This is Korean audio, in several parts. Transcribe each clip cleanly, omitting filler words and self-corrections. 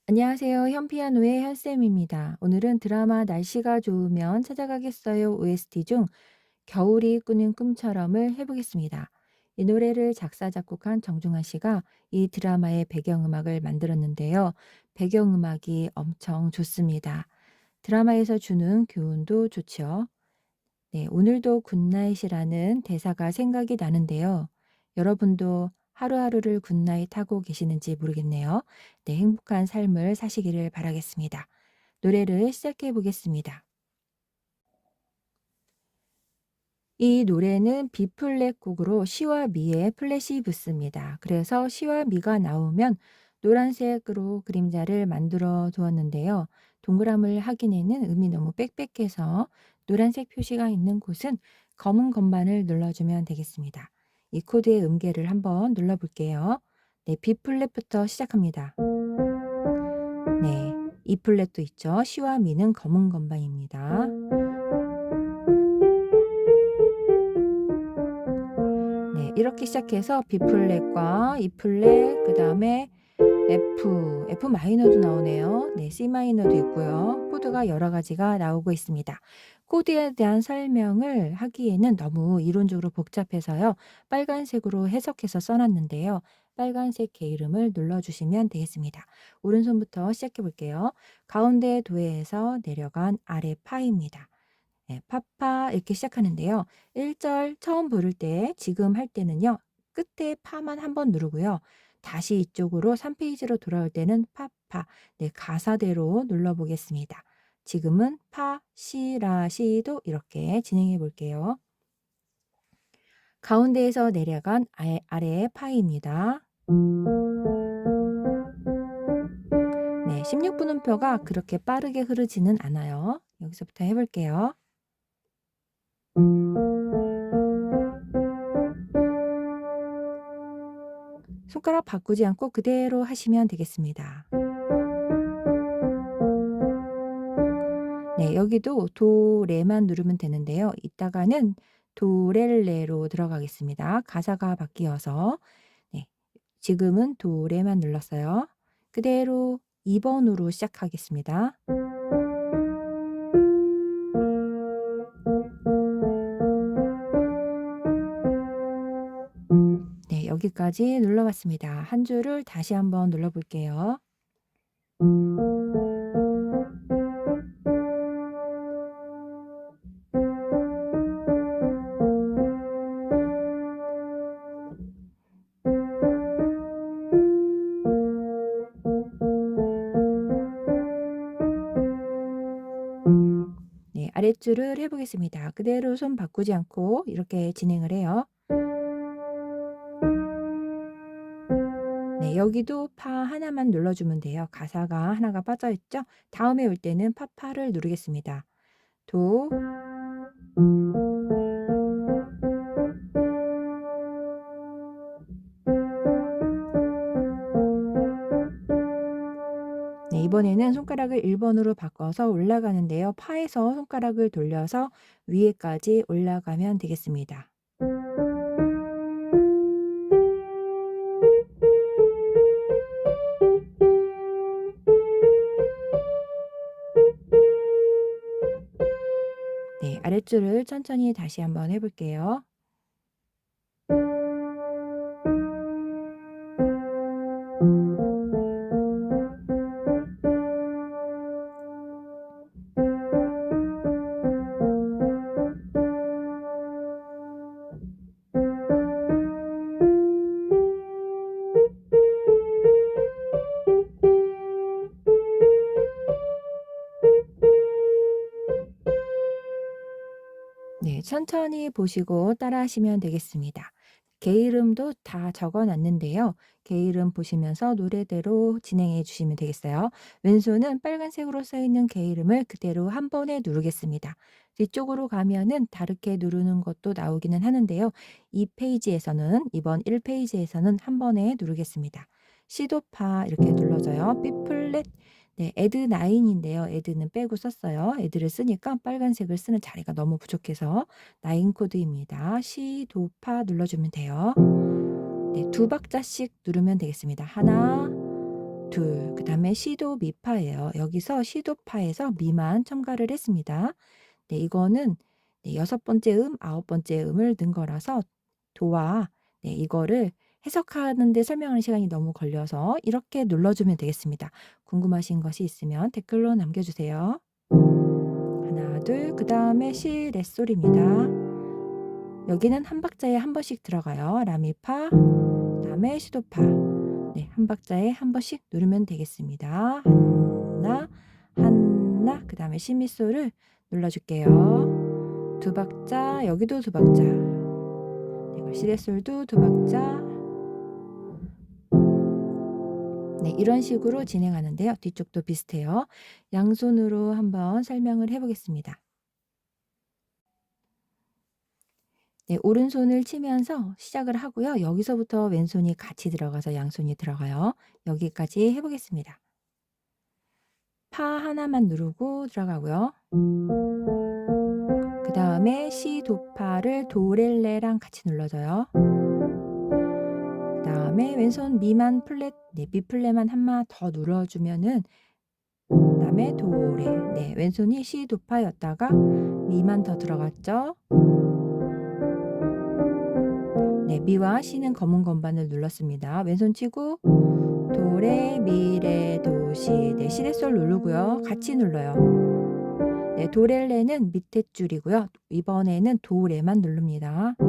안녕하세요. 현피아노의 현쌤입니다. 오늘은 드라마 날씨가 좋으면 찾아가겠어요 OST 중 겨울이 꾸는 꿈처럼을 해보겠습니다. 이 노래를 작사, 작곡한 정중환 씨가 이 드라마의 배경음악을 만들었는데요. 배경음악이 엄청 좋습니다. 드라마에서 주는 교훈도 좋죠. 네, 오늘도 굿나잇이라는 대사가 생각이 나는데요. 여러분도 하루하루를 굿나잇 하고 계시는지 모르겠네요. 네, 행복한 삶을 사시기를 바라겠습니다. 노래를 시작해 보겠습니다. 이 노래는 B플랫 곡으로 시와 미의 플랫이 붙습니다. 그래서 시와 미가 나오면 노란색으로 그림자를 만들어 두었는데요. 동그라미를 하기에는 음이 너무 빽빽해서 노란색 표시가 있는 곳은 검은 건반을 눌러주면 되겠습니다. 이 코드의 음계를 한번 눌러볼게요. 네, B플랫부터 시작합니다. 네, E플랫도 있죠. 시와 미는 검은 건반입니다. 네, 이렇게 시작해서 B플랫과 E플랫, 그다음에 F 마이너도 나오네요. 네, C 마이너도 있고요. 코드가 여러 가지가 나오고 있습니다. 코드에 대한 설명을 하기에는 너무 이론적으로 복잡해서요. 빨간색으로 해석해서 써놨는데요. 빨간색 개 이름을 눌러주시면 되겠습니다. 오른손부터 시작해 볼게요. 가운데 도에서 내려간 아래 파입니다. 네, 파파 이렇게 시작하는데요. 1절 처음 부를 때 지금 할 때는요. 끝에 파만 한번 누르고요. 다시 이쪽으로 3페이지로 돌아올 때는 파파. 네, 가사대로 눌러 보겠습니다. 지금은 파, 시, 라, 시도 이렇게 진행해 볼게요. 가운데에서 내려간 아래의 파입니다. 네, 16분음표가 그렇게 빠르게 흐르지는 않아요. 여기서부터 해볼게요. 손가락 바꾸지 않고 그대로 하시면 되겠습니다. 네, 여기도 도, 레만 누르면 되는데요. 이따가는 도렐레로 들어가겠습니다. 가사가 바뀌어서. 네, 지금은 도, 레만 눌렀어요. 그대로 2번으로 시작하겠습니다. 네, 여기까지 눌러봤습니다. 한 줄을 다시 한번 눌러볼게요. 네, 아랫줄을 해보겠습니다. 그대로 손 바꾸지 않고 이렇게 진행을 해요. 네, 여기도 파 하나만 눌러주면 돼요. 가사가 하나가 빠져있죠? 다음에 올 때는 파파를 누르겠습니다. 도, 네, 이번에는 손가락을 1번으로 바꿔서 올라가는데요. 파에서 손가락을 돌려서 위에까지 올라가면 되겠습니다. 네, 아랫줄을 천천히 다시 한번 해볼게요. 네, 천천히 보시고 따라하시면 되겠습니다. 개 이름도 다 적어 놨는데요. 개 이름 보시면서 노래대로 진행해 주시면 되겠어요. 왼손은 빨간색으로 써 있는 개 이름을 그대로 한 번에 누르겠습니다. 뒤쪽으로 가면은 다르게 누르는 것도 나오기는 하는데요. 이 페이지에서는 이번 1페이지에서는 한 번에 누르겠습니다. 시도파 이렇게 눌러져요. B 플랫 네, 애드 9인데요. 애드는 빼고 썼어요. 애드를 쓰니까 빨간색을 쓰는 자리가 너무 부족해서 9 코드입니다. 시, 도, 파 눌러주면 돼요. 네, 두 박자씩 누르면 되겠습니다. 하나, 둘, 그 다음에 시도 미파예요. 여기서 시도파에서 미만 첨가를 했습니다. 네, 이거는 네, 6번째 음, 9번째 음을 넣은 거라서 도와 네, 이거를 해석하는데 설명하는 시간이 너무 걸려서 이렇게 눌러주면 되겠습니다. 궁금하신 것이 있으면 댓글로 남겨주세요. 하나, 둘, 그 다음에 시, 레솔입니다. 여기는 한 박자에 한 번씩 들어가요. 라미파, 그 다음에 시도파. 네, 한 박자에 한 번씩 누르면 되겠습니다. 하나, 하나, 그 다음에 시미솔을 눌러줄게요. 두 박자, 여기도 두 박자. 네, 시레솔도 두 박자. 네, 이런 식으로 진행하는데요. 뒤쪽도 비슷해요. 양손으로 한번 설명을 해보겠습니다. 네, 오른손을 치면서 시작을 하고요. 여기서부터 왼손이 같이 들어가서 양손이 들어가요. 여기까지 해보겠습니다. 파 하나만 누르고 들어가고요. 그 다음에 시, 도파를 도렐레랑 같이 눌러줘요. 그 다음에 왼손 미만 플랫, 네, 미플랫만 한마 더 눌러주면은 그 다음에 도레, 네, 왼손이 시, 도파였다가 미만 더 들어갔죠. 네, 미와 시는 검은 건반을 눌렀습니다. 왼손 치고 도레, 미레, 도시, 네, 시레솔 누르고요. 같이 눌러요. 네, 도렐레는 밑에 줄이고요. 이번에는 도레만 누릅니다. 그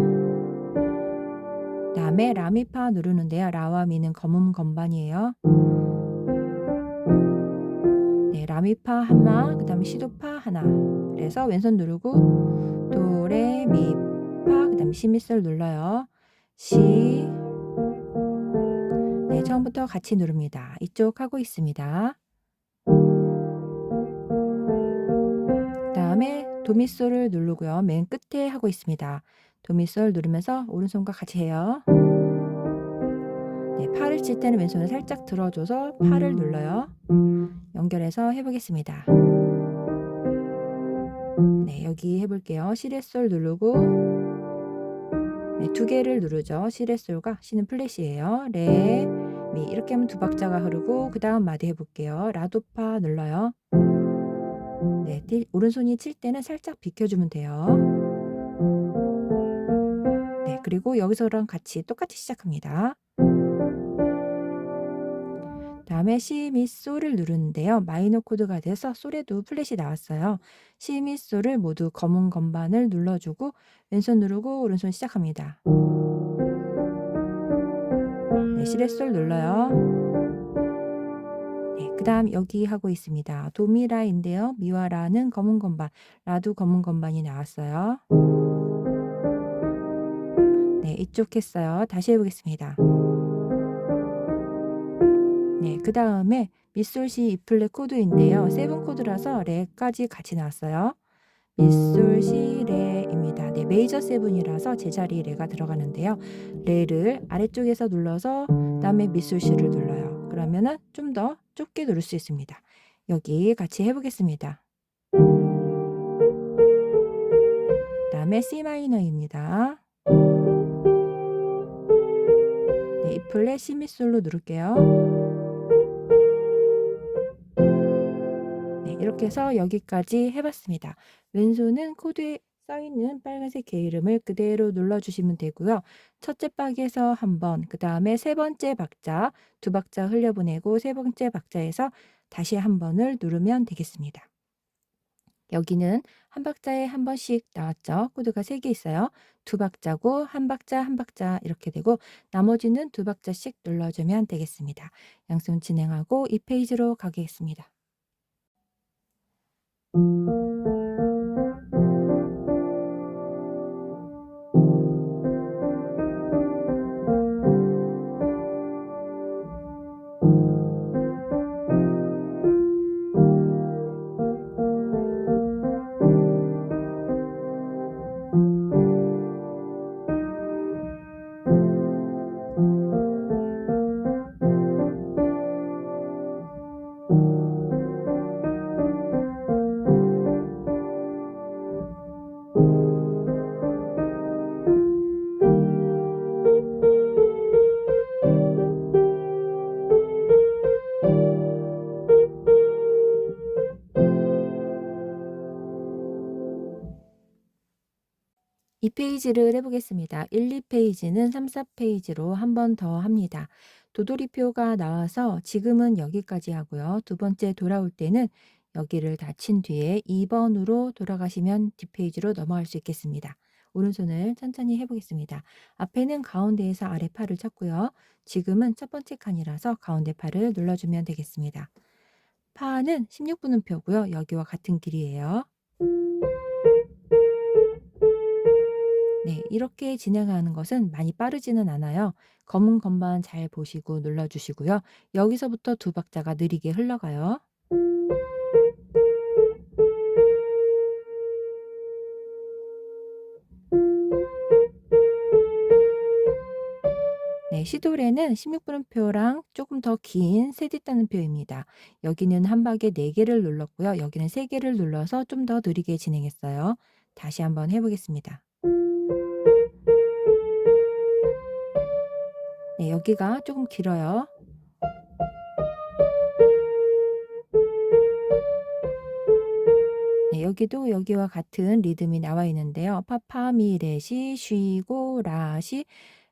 다음에 라미파 누르는데요. 라와 미는 검은 건반이에요. 네, 라미파 하나, 그 다음에 시도파 하나. 그래서 왼손 누르고 도레, 미파, 그 다음에 시미솔 눌러요. 시, 네, 처음부터 같이 누릅니다. 이쪽 하고 있습니다. 그 다음에 도미솔을 누르고요. 맨 끝에 하고 있습니다. 도미솔 누르면서 오른손과 같이 해요. 네, 파를 칠 때는 왼손을 살짝 들어줘서 파를 눌러요. 연결해서 해보겠습니다. 네, 여기 해볼게요. 시레솔 누르고 네, 두 개를 누르죠. 시레솔과 시는 플랫이에요. 레, 미 이렇게 하면 두 박자가 흐르고 그 다음 마디 해볼게요. 라도파 눌러요. 네, 오른손이 칠 때는 살짝 비켜주면 돼요. 네, 그리고 여기서랑 같이 똑같이 시작합니다. 다음에 시, 미, 솔을 누르는데요. 마이너 코드가 돼서 솔에도 플랫이 나왔어요. 시, 미, 솔을 모두 검은 건반을 눌러주고 왼손 누르고 오른손 시작합니다. 네, 시레솔 눌러요. 네, 그 다음 여기 하고 있습니다. 도미라인데요. 미와 라는 검은 건반, 라도 검은 건반이 나왔어요. 네, 이쪽 했어요. 다시 해보겠습니다. 네, 그 다음에 미솔시 이플랫 코드인데요. 세븐 코드라서 레까지 같이 나왔어요. 미솔시 레입니다. 네, 메이저 세븐이라서 제자리 레가 들어가는데요. 레를 아래쪽에서 눌러서 그다음에 미솔시를 눌러요. 그러면은 좀 더 좁게 누를 수 있습니다. 여기 같이 해보겠습니다. 그다음에 C 마이너입니다. 네, E플랫 C 미솔로 누를게요. 네, 이렇게 해서 여기까지 해봤습니다. 왼손은 코드에 써있는 빨간색 개 이름을 그대로 눌러주시면 되고요. 첫째 박에서 한 번, 그 다음에 세 번째 박자, 두 박자 흘려보내고 세 번째 박자에서 다시 한 번을 누르면 되겠습니다. 여기는 한 박자에 한 번씩 나왔죠. 코드가 3개 있어요. 두 박자고 한 박자 한 박자 이렇게 되고 나머지는 두 박자씩 눌러주면 되겠습니다. 양손 진행하고 이 페이지로 가겠습니다. 2페이지를 해보겠습니다. 1, 2페이지는 3, 4페이지로 한 번 더 합니다. 도돌이표가 나와서 지금은 여기까지 하고요. 두 번째 돌아올 때는 여기를 닫힌 뒤에 2번으로 돌아가시면 뒷페이지로 넘어갈 수 있겠습니다. 오른손을 천천히 해보겠습니다. 앞에는 가운데에서 아래 팔을 쳤고요. 지금은 첫 번째 칸이라서 가운데 팔을 눌러주면 되겠습니다. 파는 16분음표고요. 여기와 같은 길이에요. 네, 이렇게 진행하는 것은 많이 빠르지는 않아요. 검은 것만 잘 보시고 눌러주시고요. 여기서부터 두 박자가 느리게 흘러가요. 네, 시도래는 16분음표랑 조금 더 긴 세뒷단음표입니다. 여기는 한 박에 4개를 눌렀고요. 여기는 3개를 눌러서 좀 더 느리게 진행했어요. 다시 한번 해보겠습니다. 네, 여기가 조금 길어요. 네, 여기도 여기와 같은 리듬이 나와 있는데요. 파파미레시 쉬고 라시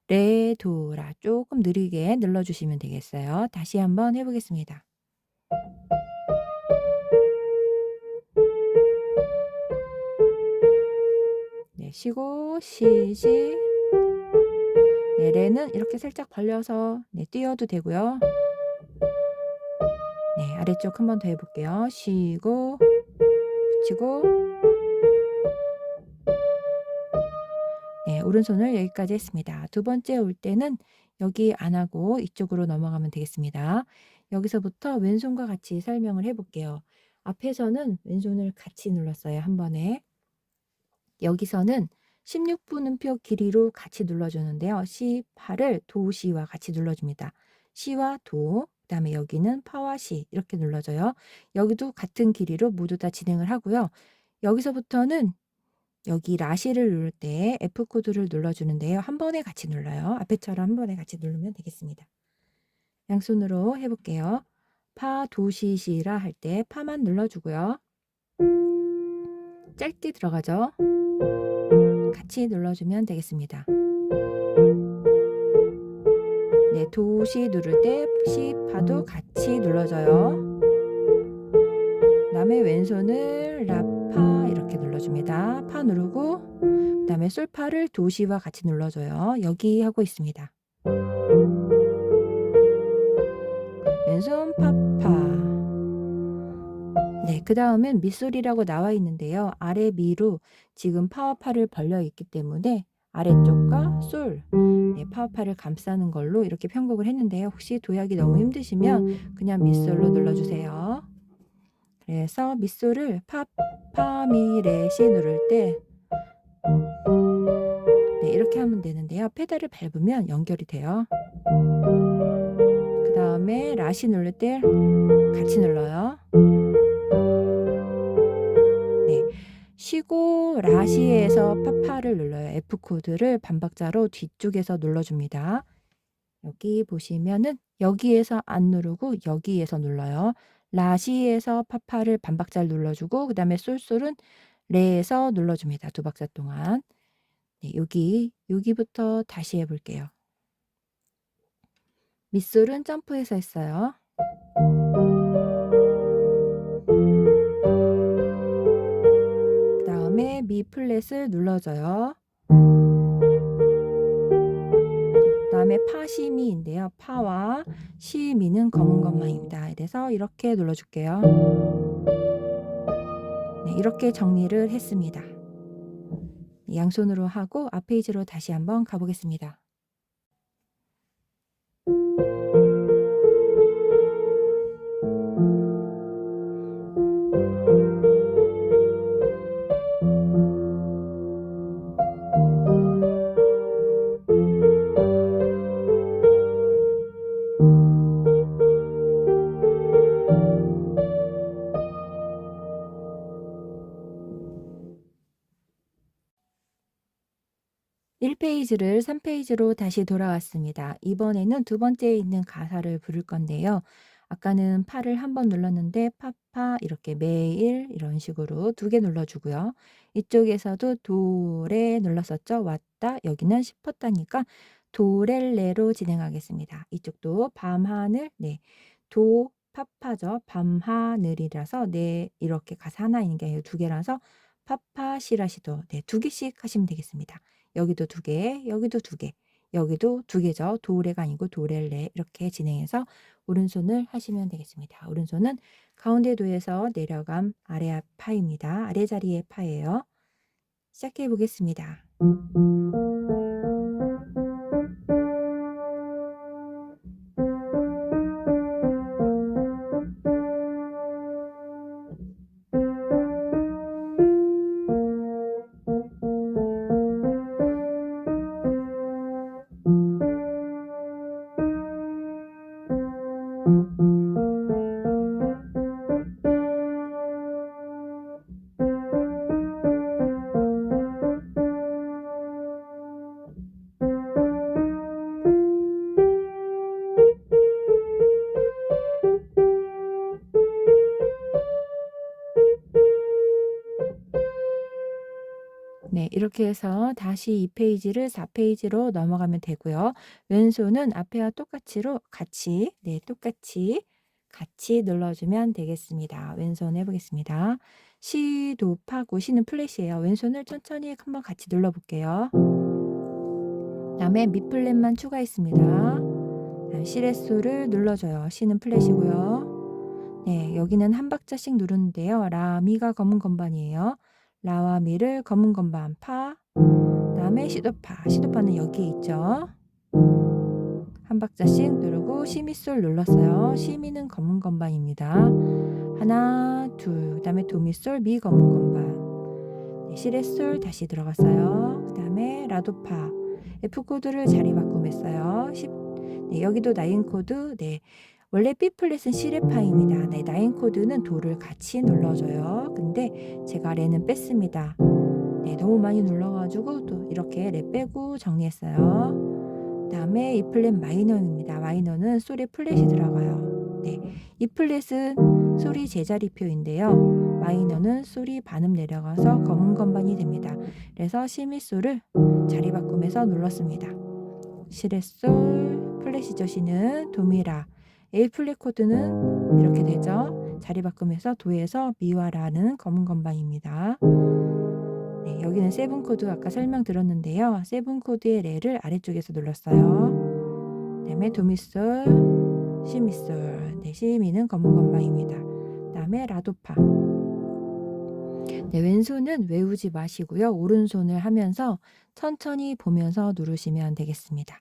레도라 조금 느리게 눌러주시면 되겠어요. 다시 한번 해보겠습니다. 네, 쉬고 시시. 네, 레는 이렇게 살짝 벌려서 띄어도 되고요. 네, 아래쪽 한 번 더 해볼게요. 쉬고 붙이고. 네, 오른손을 여기까지 했습니다. 두 번째 올 때는 여기 안 하고 이쪽으로 넘어가면 되겠습니다. 여기서부터 왼손과 같이 설명을 해볼게요. 앞에서는 왼손을 같이 눌렀어요. 한 번에. 여기서는 16분음표 길이로 같이 눌러주는데요. 시, 파를 도, 시와 같이 눌러줍니다. 시와 도, 그 다음에 여기는 파와 시 이렇게 눌러줘요. 여기도 같은 길이로 모두 다 진행을 하고요. 여기서부터는 여기 라시를 누를 때 F코드를 눌러주는데요. 한 번에 같이 눌러요. 앞에처럼 한 번에 같이 누르면 되겠습니다. 양손으로 해볼게요. 파, 도, 시, 시라 할 때 파만 눌러주고요. 짧게 들어가죠. 같이 눌러주면 되겠습니다. 네, 도, 시 누를 때 시, 파도 같이 눌러줘요. 그 다음에 왼손을 라, 파 이렇게 눌러줍니다. 파 누르고 그 다음에 솔파를 도, 시와 같이 눌러줘요. 여기 하고 있습니다. 왼손 파파. 네, 그 다음은 밑소리라고 나와 있는데요. 아래 미로 지금 파와 파를 벌려 있기 때문에 아래쪽과 솔, 네, 파와 파를 감싸는 걸로 이렇게 편곡을 했는데요. 혹시 도약이 너무 힘드시면 그냥 밑솔로 눌러주세요. 그래서 밑솔을 파, 파, 미, 레, 시 누를 때 네, 이렇게 하면 되는데요. 페달을 밟으면 연결이 돼요. 그 다음에 라시 누를 때 같이 눌러요. 네, 쉬고 라시에서 파파를 눌러요. F코드를 반박자로 뒤쪽에서 눌러줍니다. 여기 보시면은 여기에서 안 누르고 여기에서 눌러요. 라시에서 파파를 반박자를 눌러주고 그 다음에 솔솔은 레에서 눌러줍니다. 두 박자 동안. 네, 여기부터 다시 해볼게요. 밑솔은 점프해서 했어요. 그 다음에 미 플랫을 눌러줘요. 그 다음에 파, 시, 미인데요. 파와 시, 미는 검은 것만입니다. 그래서 이렇게 눌러줄게요. 네, 이렇게 정리를 했습니다. 양손으로 하고 앞 페이지로 다시 한번 가보겠습니다. 1페이지를 3페이지로 다시 돌아왔습니다. 이번에는 두 번째에 있는 가사를 부를 건데요. 아까는 파를 한 번 눌렀는데 파파 이렇게 매일 이런 식으로 2개 눌러주고요. 이쪽에서도 도레 눌렀었죠. 왔다. 여기는 싶었다니까 도렐레로 진행하겠습니다. 이쪽도 밤하늘, 네, 도 파파죠. 밤하늘이라서 네, 이렇게 가사 하나 있는 게 아니고 2개라서 파파시라시도, 네, 2개씩 하시면 되겠습니다. 여기도 2개, 여기도 2개, 여기도 2개죠. 도레가 아니고 도렐레 이렇게 진행해서 오른손을 하시면 되겠습니다. 오른손은 가운데 도에서 내려감 아래 파입니다. 아래 자리의 파예요. 시작해 보겠습니다. 네, 이렇게 해서 다시 2페이지를 4페이지로 넘어가면 되고요. 왼손은 앞에와 똑같이로 같이, 네, 똑같이 같이 눌러주면 되겠습니다. 왼손 해보겠습니다. 시, 도, 파고, 시는 플랫이에요. 왼손을 천천히 한번 같이 눌러볼게요. 다음에 미 플랫만 추가했습니다. 시레소를 눌러줘요. 시는 플랫이고요. 네, 여기는 한 박자씩 누르는데요. 라, 미가 검은 건반이에요. 라와 미를 검은 건반 파, 다음에 시도파, 시도파는 여기에 있죠. 한 박자씩 누르고 시미솔 눌렀어요. 시미는 검은 건반입니다. 하나, 둘, 그 다음에 도미솔, 미 검은 건반, 네, 시레솔 다시 들어갔어요. 그 다음에 라도파, F코드를 자리 바꾸했어요. 네, 여기도 나인 코드, 네, 원래 B 플랫은 시레파입니다. 네, 나인 코드는 도를 같이 눌러줘요. 근데 제가 레는 뺐습니다. 네, 너무 많이 눌러가지고 또 이렇게 레 빼고 정리했어요. 그 다음에 E 플랫 마이너입니다. 마이너는 솔에 플랫이 들어가요. 네, E 플랫은 솔이 제자리표인데요. 마이너는 솔이 반음 내려가서 검은 건반이 됩니다. 그래서 시미솔을 자리 바꾸면서 눌렀습니다. 시레솔, 플랫이죠. 시는 도미라. A 플랫 코드는 이렇게 되죠. 자리 바꾸면서 도에서 미와 라는 검은 건반입니다. 네, 여기는 세븐 코드 아까 설명드렸는데요. 세븐 코드의 레를 아래쪽에서 눌렀어요. 그다음에 도미솔, 시미솔. 네, 시미는 검은 건반입니다. 그다음에 라도파. 네, 왼손은 외우지 마시고요. 오른손을 하면서 천천히 보면서 누르시면 되겠습니다.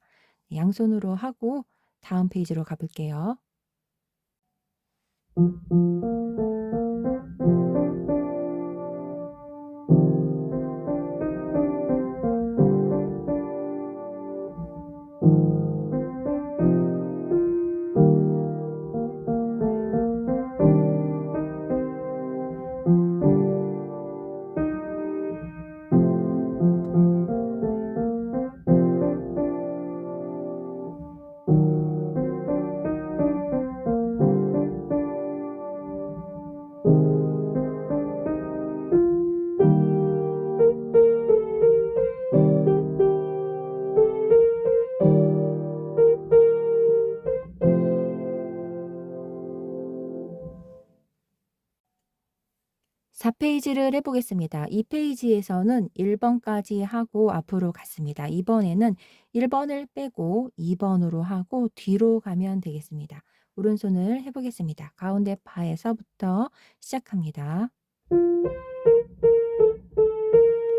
양손으로 하고 다음 페이지로 가볼게요. (4페이지를) 해보겠습니다. 이 페이지에서는 1번까지 하고 앞으로 갔습니다. 이번에는 1번을 빼고 2번으로 하고 뒤로 가면 되겠습니다. 오른손을 해보겠습니다. 가운데 파에서부터 시작합니다. 그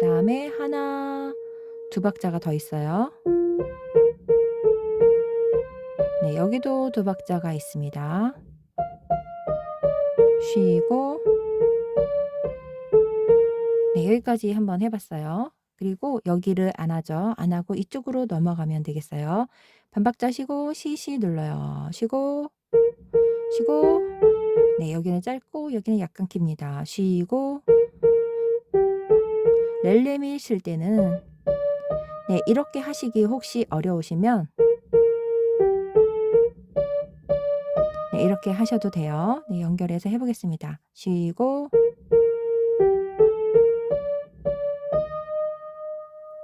다음에 하나, 2박자가 더 있어요. 네, 여기도 2박자가 있습니다. 쉬고, 네, 여기까지 한번 해봤어요. 그리고 여기를 안 하죠. 안 하고 이쪽으로 넘어가면 되겠어요. 반박자 쉬고 시시 눌러요. 쉬고 쉬고, 네, 여기는 짧고 여기는 약간 깁니다. 쉬고, 렐레미 쉴 때는 네, 이렇게 하시기 혹시 어려우시면 네, 이렇게 하셔도 돼요. 네, 연결해서 해보겠습니다. 쉬고,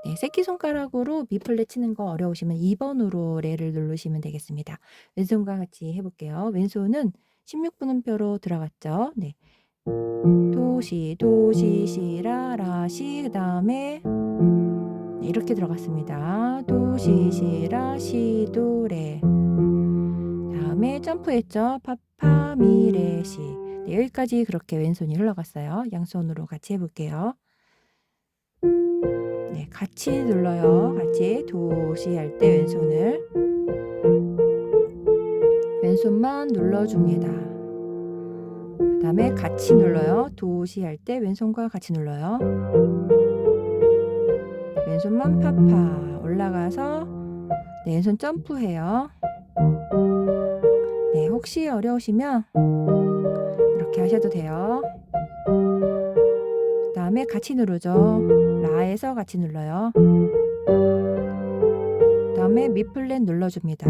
네, 새끼손가락으로 미 플랫 치는 거 어려우시면 2번으로 레를 누르시면 되겠습니다. 왼손과 같이 해볼게요. 왼손은 16분음표로 들어갔죠. 네, 도시, 도시, 시라, 라, 시, 그 다음에 네, 이렇게 들어갔습니다. 도시, 시라, 시, 도, 레. 다음에 점프했죠. 파파, 미, 레, 시. 네, 여기까지 그렇게 왼손이 흘러갔어요. 양손으로 같이 해볼게요. 네, 같이 눌러요. 같이 도시 할 때 왼손만 눌러줍니다. 그 다음에 같이 눌러요. 도시 할 때 왼손과 같이 눌러요. 왼손만 파파 올라가서 네, 왼손 점프해요. 네, 혹시 어려우시면 이렇게 하셔도 돼요. 그 다음에 같이 누르죠. 라에서 같이 눌러요. 그 다음에 미 플랫 눌러줍니다.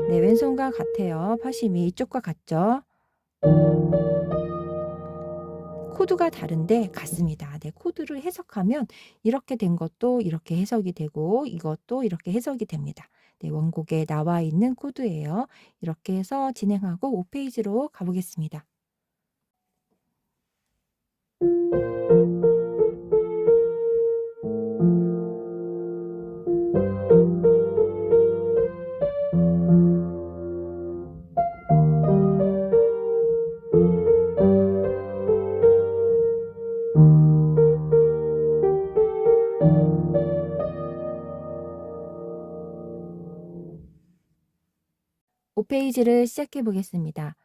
네, 왼손과 같아요. 파심이 이쪽과 같죠? 코드가 다른데 같습니다. 네, 코드를 해석하면 이렇게 된 것도 이렇게 해석이 되고 이것도 이렇게 해석이 됩니다. 네, 원곡에 나와 있는 코드예요. 이렇게 해서 진행하고 5페이지로 가보겠습니다. 페이지를 시작해 보겠습니다.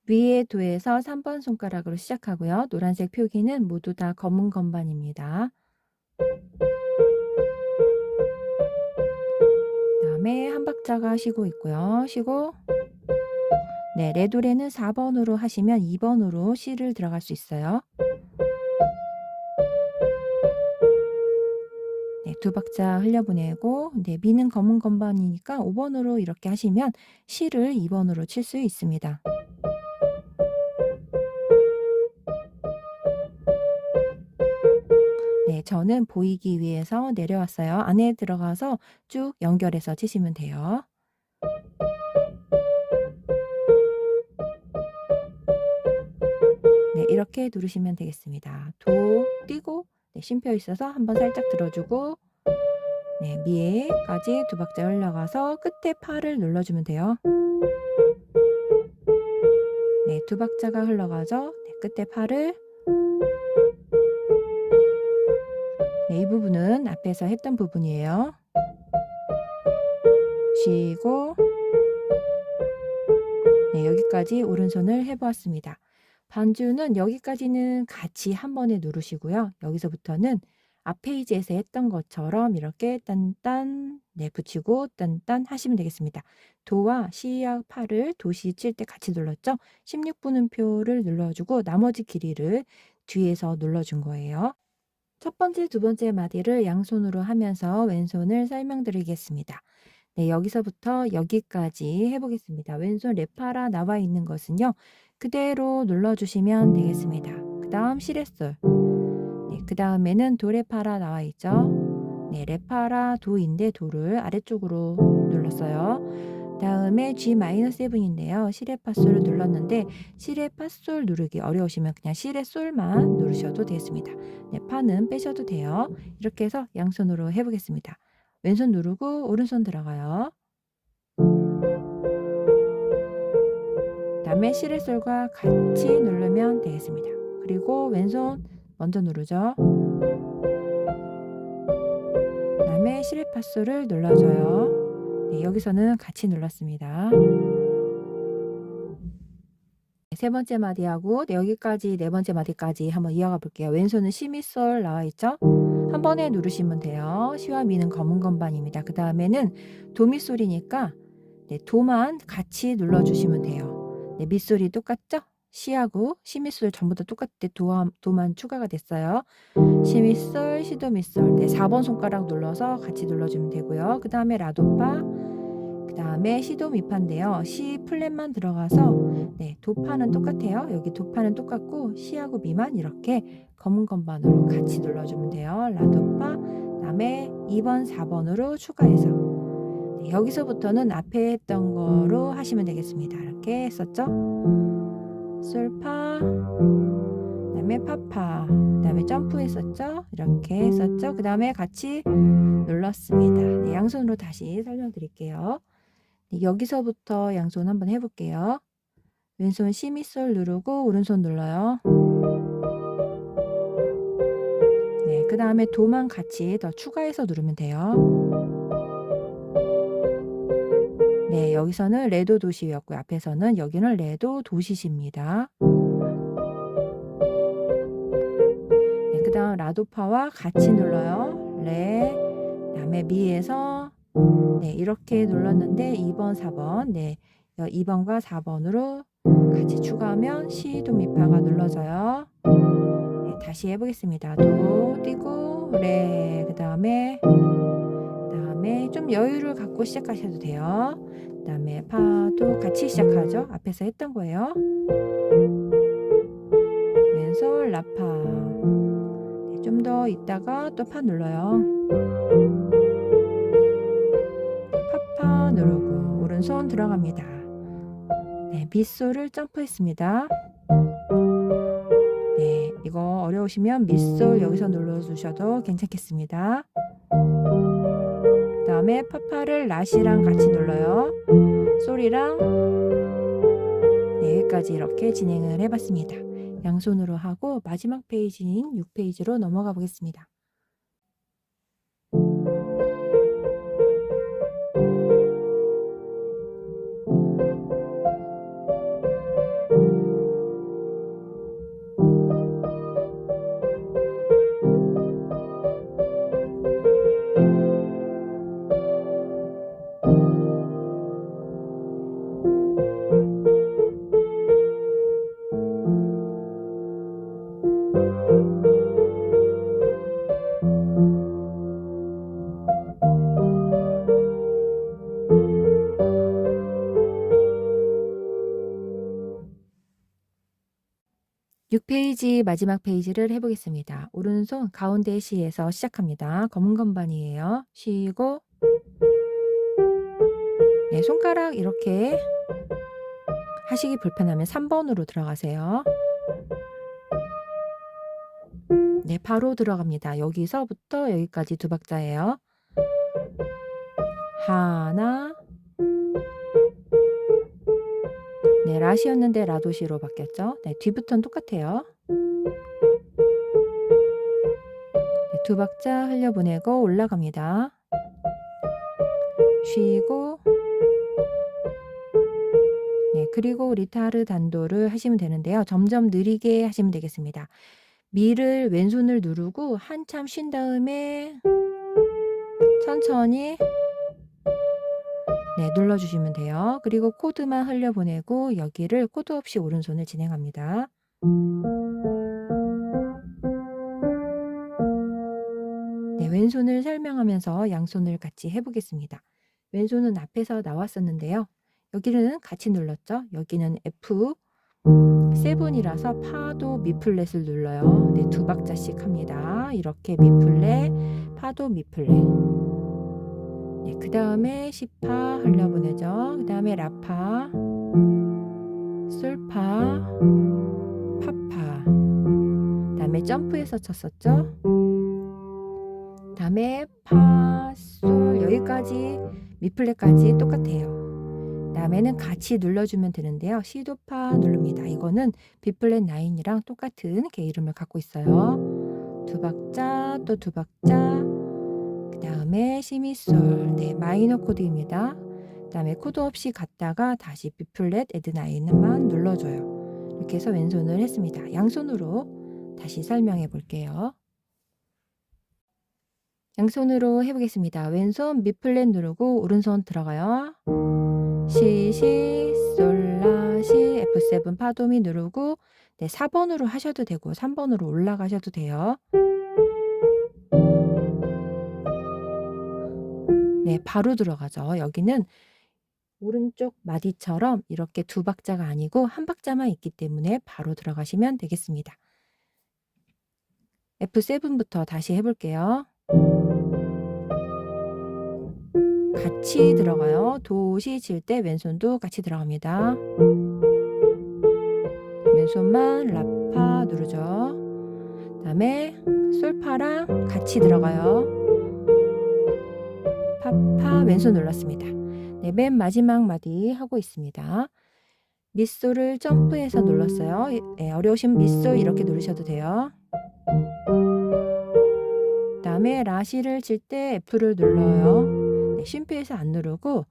위에 도에서 3번 손가락으로 시작하고요. 노란색 표기는 모두 다 검은 건반입니다. 다음에 한 박자가 쉬고 있고요. 쉬고 네, 레도레는 4번으로 하시면 2번으로 C를 들어갈 수 있어요. 네, 두 박자 흘려보내고 네, 미는 검은 건반이니까 5번으로 이렇게 하시면 C를 2번으로 칠 수 있습니다. 네, 저는 보이기 위해서 내려왔어요. 안에 들어가서 쭉 연결해서 치시면 돼요. 네, 이렇게 누르시면 되겠습니다. 도 띄고 네, 쉼표 있어서 한번 살짝 들어주고 네, 미에까지 두 박자 흘러가서 끝에 파를 눌러주면 돼요. 네, 두 박자가 흘러가죠. 네, 끝에 파를 네, 이 부분은 앞에서 했던 부분이에요. 쉬고 네, 여기까지 오른손을 해보았습니다. 반주는 여기까지는 같이 한 번에 누르시고요. 여기서부터는 앞 페이지에서 했던 것처럼 이렇게 딴딴 네, 붙이고 딴딴 하시면 되겠습니다. 도와 시와 파를 도시 칠 때 같이 눌렀죠. 16분음표를 눌러주고 나머지 길이를 뒤에서 눌러준 거예요. 첫 번째, 두 번째 마디를 양손으로 하면서 왼손을 설명드리겠습니다. 네, 여기서부터 여기까지 해보겠습니다. 왼손 레파라 나와 있는 것은요. 그대로 눌러주시면 되겠습니다. 그 다음 시레솔. 네, 그 다음에는 도레파라 나와 있죠. 네, 레파라 도인데 도를 아래쪽으로 눌렀어요. 다음에 G-7인데요. 시레파솔을 눌렀는데 시레파솔 누르기 어려우시면 그냥 시레솔만 누르셔도 되겠습니다. 네, 파는 빼셔도 돼요. 이렇게 해서 양손으로 해보겠습니다. 왼손 누르고 오른손 들어가요. 다음에 시레솔과 같이 누르면 되겠습니다. 그리고 왼손 먼저 누르죠. 다음에 시레파솔을 눌러줘요. 네, 여기서는 같이 눌렀습니다. 세 번째 마디하고 네, 여기까지 네 번째 마디까지 한번 이어가 볼게요. 왼손은 시미솔 나와 있죠? 한 번에 누르시면 돼요. 시와 미는 검은 건반입니다. 그 다음에는 도미솔이니까 네, 도만 같이 눌러주시면 돼요. 네, 미솔이 똑같죠? 시하고 시미솔 전부 다 똑같대 도만 추가가 됐어요. 시미솔, 시도미솔 네, 4번 손가락 눌러서 같이 눌러주면 되고요. 그 다음에 라도파, 그 다음에 시도 미파인데요. 시 플랫만 들어가서 네, 도파는 똑같아요. 여기 도파는 똑같고 시하고 미만 이렇게 검은 건반으로 같이 눌러주면 돼요. 라도파, 그 다음에 2번, 4번으로 추가해서 네, 여기서부터는 앞에 했던 거로 하시면 되겠습니다. 이렇게 했었죠. 솔파, 그 다음에 파파, 그 다음에 점프했었죠. 이렇게 했었죠. 그 다음에 같이 눌렀습니다. 네, 양손으로 다시 설명드릴게요. 네, 여기서부터 양손 한번 해볼게요. 왼손 시미솔 누르고 오른손 눌러요. 네, 그 다음에 도만 같이 더 추가해서 누르면 돼요. 네, 여기서는 레도 도시였고요. 앞에서는 여기는 레도 도시시입니다. 네, 그 다음 라도파와 같이 눌러요. 레, 그 다음에 미에서 네, 이렇게 눌렀는데 2번, 4번, 네, 2번과 4번으로 같이 추가하면 시, 도, 미파가 눌러져요. 네, 다시 해보겠습니다. 도 띄고 레, 그 다음에 좀 여유를 갖고 시작하셔도 돼요. 그 다음에 파도 같이 시작하죠. 앞에서 했던 거예요. 왼손 라파. 네, 좀 더 있다가 또 파 눌러요. 파파 누르고 오른손 들어갑니다. 네, 밑솔을 점프했습니다. 네, 이거 어려우시면 밑솔 여기서 눌러주셔도 괜찮겠습니다. 그 다음에 파파를 라시랑 같이 눌러요. 솔이랑 네, 여기까지 이렇게 진행을 해봤습니다. 양손으로 하고 마지막 페이지인 6페이지로 넘어가 보겠습니다. 페이지 마지막 페이지를 해보겠습니다. 오른손 가운데 시에서 시작합니다. 검은 건반이에요. 쉬고 네, 손가락 이렇게 하시기 불편하면 3번으로 들어가세요. 네, 바로 들어갑니다. 여기서부터 여기까지 두 박자예요. 하나, 네, 라시였는데 라도시로 바뀌었죠. 네, 뒤부터는 똑같아요. 네, 두 박자 흘려보내고 올라갑니다. 쉬고 네, 그리고 리타르 단도를 하시면 되는데요. 점점 느리게 하시면 되겠습니다. 미를 왼손을 누르고 한참 쉰 다음에 천천히 네, 눌러주시면 돼요. 그리고 코드만 흘려보내고 여기를 코드 없이 오른손을 진행합니다. 네, 왼손을 설명하면서 양손을 같이 해보겠습니다. 왼손은 앞에서 나왔었는데요. 여기는 같이 눌렀죠. 여기는 F7이라서 파도 미플랫을 눌러요. 네, 두 박자씩 합니다. 이렇게 미플랫, 파도 미플랫. 네, 그 다음에 시파 흘려보내죠. 그 다음에 라파, 솔파, 파파. 그 다음에 점프해서 쳤었죠. 그 다음에 파, 솔 여기까지 미플랫까지 똑같아요. 그 다음에는 같이 눌러주면 되는데요. 시도파 누릅니다. 이거는 B플랫 9이랑 똑같은 게 이름을 갖고 있어요. 두 박자, 또 두 박자. 그 다음에 시미솔, 네, 마이너 코드입니다. 그 다음에 코드 없이 갔다가 다시 B플랫 에드 9만 눌러줘요. 이렇게 해서 왼손을 했습니다. 양손으로 다시 설명해 볼게요. 양손으로 해보겠습니다. 왼손 미플랫 누르고 오른손 들어가요. 시, 솔, 라, 시, F7 파도미 누르고 네, 4번으로 하셔도 되고 3번으로 올라가셔도 돼요. 네, 바로 들어가죠. 여기는 오른쪽 마디처럼 이렇게 두 박자가 아니고 한 박자만 있기 때문에 바로 들어가시면 되겠습니다. F7부터 다시 해볼게요. 같이 들어가요. 도시 칠 때 왼손도 같이 들어갑니다. 왼손만 라파 누르죠. 그 다음에 솔파랑 같이 들어가요. 파파 왼손 눌렀습니다. 네, 맨 마지막 마디 하고 있습니다. 밑솔을 점프해서 눌렀어요. 네, 어려우신 밑솔 이렇게 누르셔도 돼요. 그 다음에 라시를 칠 때 F를 눌러요. 네, 쉼표에서 안 누르고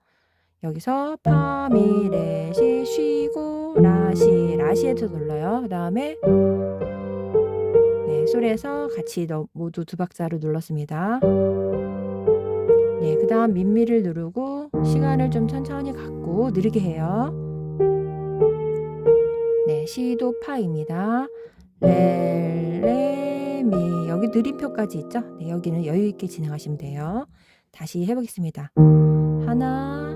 여기서 파, 미, 레, 시, 쉬고 라시에서 눌러요. 그 다음에 네, 솔에서 같이 모두 두 박자를 눌렀습니다. 네, 그 다음 민미를 누르고 시간을 좀 천천히 갖고 느리게 해요. 네, 시도 파입니다. 레, 미. 여기 느림표까지 있죠? 네, 여기는 여유 있게 진행하시면 돼요. 다시 해보겠습니다. 하나.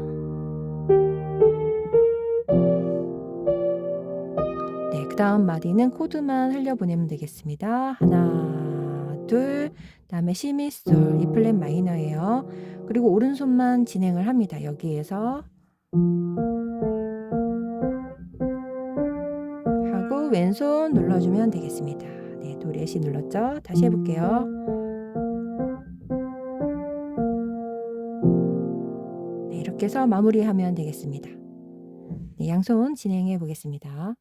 네, 그 다음 마디는 코드만 흘려보내면 되겠습니다. 하나, 둘. 그 다음에 시미솔, E 플랫 마이너예요. 그리고 오른손만 진행을 합니다. 여기에서 하고 왼손 눌러주면 되겠습니다. 네, 도레시 눌렀죠? 다시 해볼게요. 네, 이렇게 해서 마무리하면 되겠습니다. 네, 양손 진행해 보겠습니다.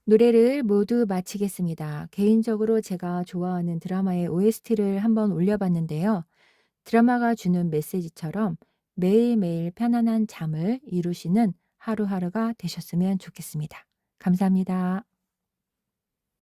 노래를 모두 마치겠습니다. 개인적으로 제가 좋아하는 드라마의 OST를 한번 올려봤는데요. 드라마가 주는 메시지처럼 매일매일 편안한 잠을 이루시는 하루하루가 되셨으면 좋겠습니다. 감사합니다.